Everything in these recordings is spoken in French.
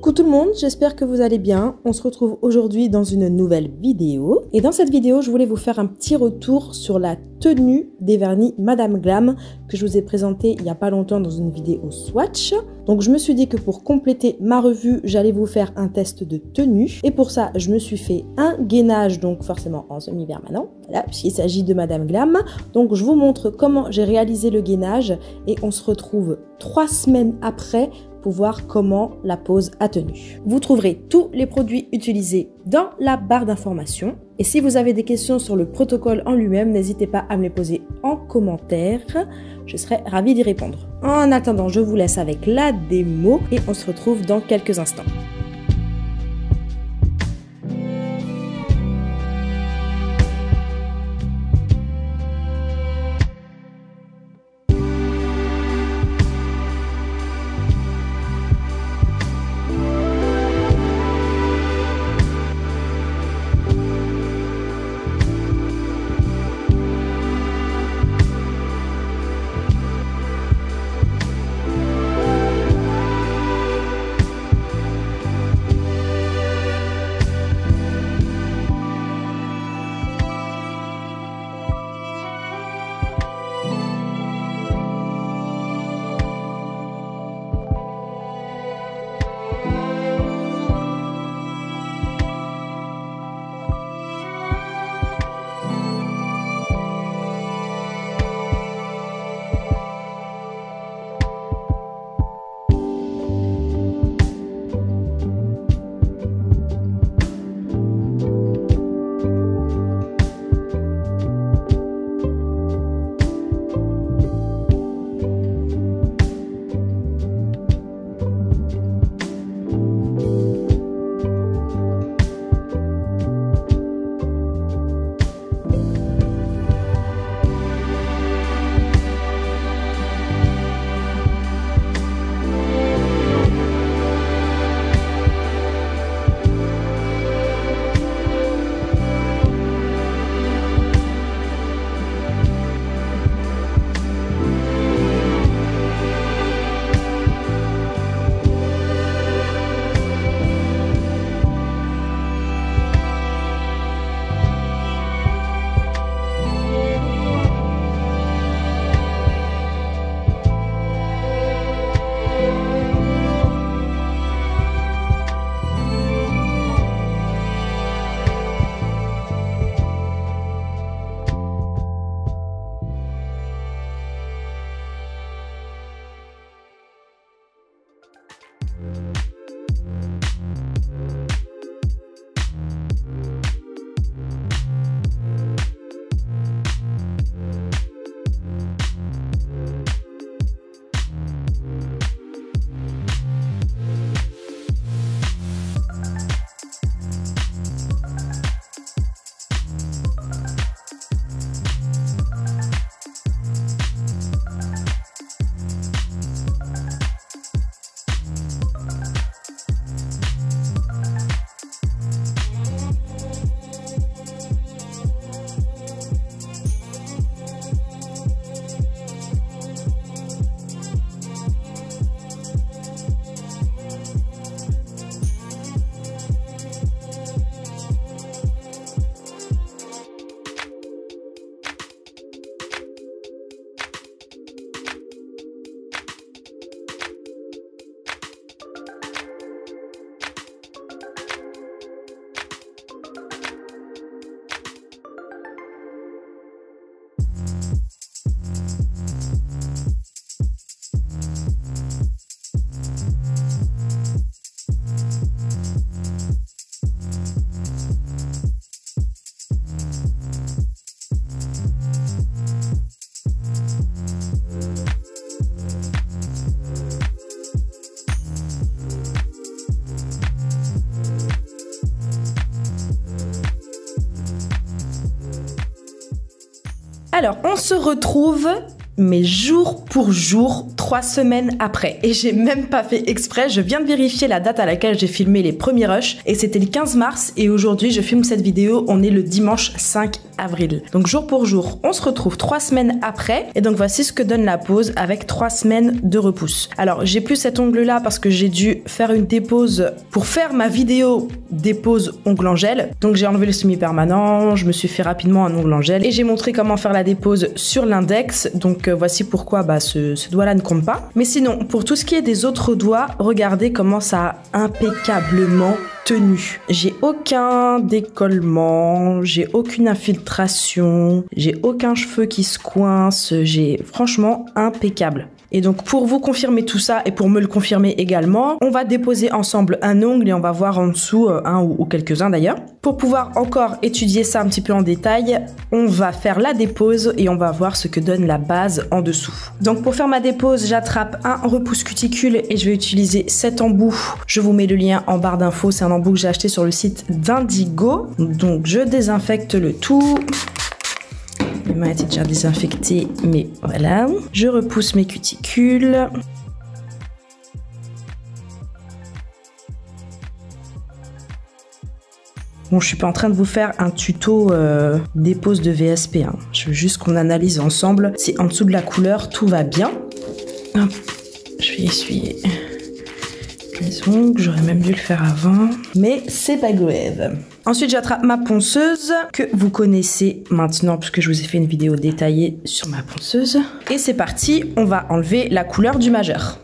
Coucou tout le monde, j'espère que vous allez bien. On se retrouve aujourd'hui dans une nouvelle vidéo. Et dans cette vidéo, je voulais vous faire un petit retour sur la tenue des vernis Madame Glam que je vous ai présenté il n'y a pas longtemps dans une vidéo swatch. Donc je me suis dit que pour compléter ma revue, j'allais vous faire un test de tenue. Et pour ça, je me suis fait un gainage, donc forcément en semi-permanent, voilà, puisqu'il s'agit de Madame Glam. Donc je vous montre comment j'ai réalisé le gainage et on se retrouve 3 semaines après pour voir comment la pose a tenu. Vous trouverez tous les produits utilisés dans la barre d'informations. Et si vous avez des questions sur le protocole en lui-même, n'hésitez pas à me les poser en commentaire. Je serai ravie d'y répondre. En attendant, je vous laisse avec la démo et on se retrouve dans quelques instants. Alors, on se retrouve, mais jour pour jour, 3 semaines après. Et j'ai même pas fait exprès, je viens de vérifier la date à laquelle j'ai filmé les premiers rushs et c'était le 15 mars et aujourd'hui je filme cette vidéo, on est le dimanche 5 avril. Donc jour pour jour, on se retrouve 3 semaines après et donc voici ce que donne la pose avec 3 semaines de repousse. Alors j'ai plus cet ongle là parce que j'ai dû faire une dépose pour faire ma vidéo dépose ongle en gel. Donc j'ai enlevé le semi-permanent, je me suis fait rapidement un ongle en gel et j'ai montré comment faire la dépose sur l'index. Donc voici pourquoi ce doigt là ne compte pas. Mais sinon pour tout ce qui est des autres doigts, regardez comment ça a impeccablement tenu. J'ai aucun décollement, j'ai aucune infiltration, j'ai aucun cheveu qui se coince, j'ai franchement impeccable. Et donc pour vous confirmer tout ça et pour me le confirmer également, on va déposer ensemble un ongle et on va voir en dessous un ou quelques-uns d'ailleurs. Pour pouvoir encore étudier ça un petit peu en détail, on va faire la dépose et on va voir ce que donne la base en dessous. Donc pour faire ma dépose, j'attrape un repousse cuticule et je vais utiliser cet embout. Je vous mets le lien en barre d'infos, c'est un embout que j'ai acheté sur le site d'Indigo. Donc je désinfecte le tout. Mes mains étaient déjà désinfectées, mais voilà. Je repousse mes cuticules. Bon, je suis pas en train de vous faire un tuto dépose de VSP. Hein. Je veux juste qu'on analyse ensemble. Si en dessous de la couleur, tout va bien. Hop, je vais essuyer les ongles. J'aurais même dû le faire avant. Mais c'est pas grave. Ensuite, j'attrape ma ponceuse que vous connaissez maintenant puisque je vous ai fait une vidéo détaillée sur ma ponceuse. Et c'est parti, on va enlever la couleur du majeur.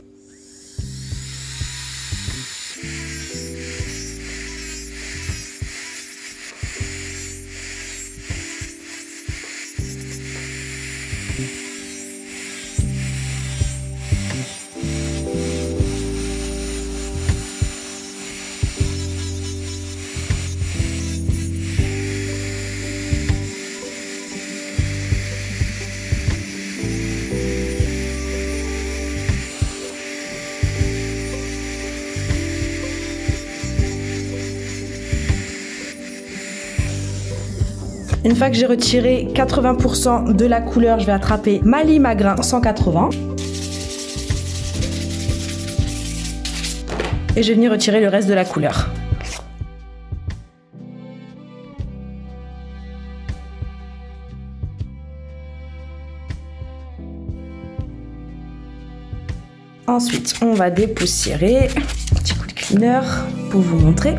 Une fois que j'ai retiré 80% de la couleur, je vais attraper ma lime à grain 180. Et je vais venir retirer le reste de la couleur. Ensuite, on va dépoussiérer. Petit coup de cleaner pour vous montrer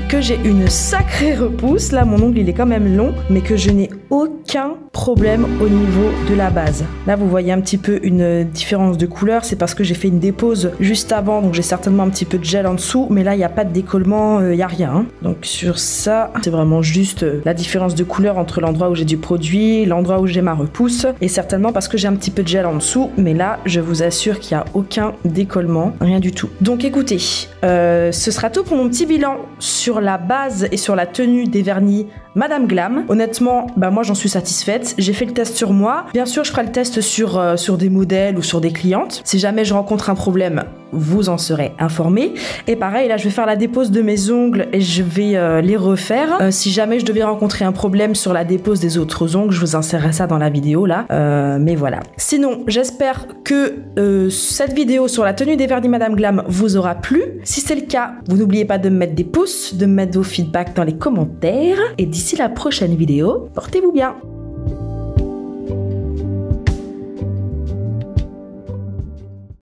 que j'ai une sacrée repousse. Là, mon ongle, il est quand même long, mais que je n'ai aucun problème au niveau de la base. Là, vous voyez un petit peu une différence de couleur. C'est parce que j'ai fait une dépose juste avant, donc j'ai certainement un petit peu de gel en dessous. Mais là, il n'y a pas de décollement, il n'y a rien. Hein. Donc sur ça, c'est vraiment juste la différence de couleur entre l'endroit où j'ai du produit, l'endroit où j'ai ma repousse. Et certainement parce que j'ai un petit peu de gel en dessous. Mais là, je vous assure qu'il n'y a aucun décollement, rien du tout. Donc écoutez, ce sera tout pour mon petit bilan sur la base et sur la tenue des vernis Madame Glam. Honnêtement, moi j'en suis satisfaite. J'ai fait le test sur moi. Bien sûr, je ferai le test sur des modèles ou sur des clientes. Si jamais je rencontre un problème, vous en serez informé. Et pareil, là je vais faire la dépose de mes ongles et je vais les refaire. Si jamais je devais rencontrer un problème sur la dépose des autres ongles, je vous insérerai ça dans la vidéo là. Mais voilà. Sinon, j'espère que cette vidéo sur la tenue des vernis Madame Glam vous aura plu. Si c'est le cas, vous n'oubliez pas de me mettre des pouces, de me mettre vos feedbacks dans les commentaires. Et d'ici la prochaine vidéo, portez-vous bien.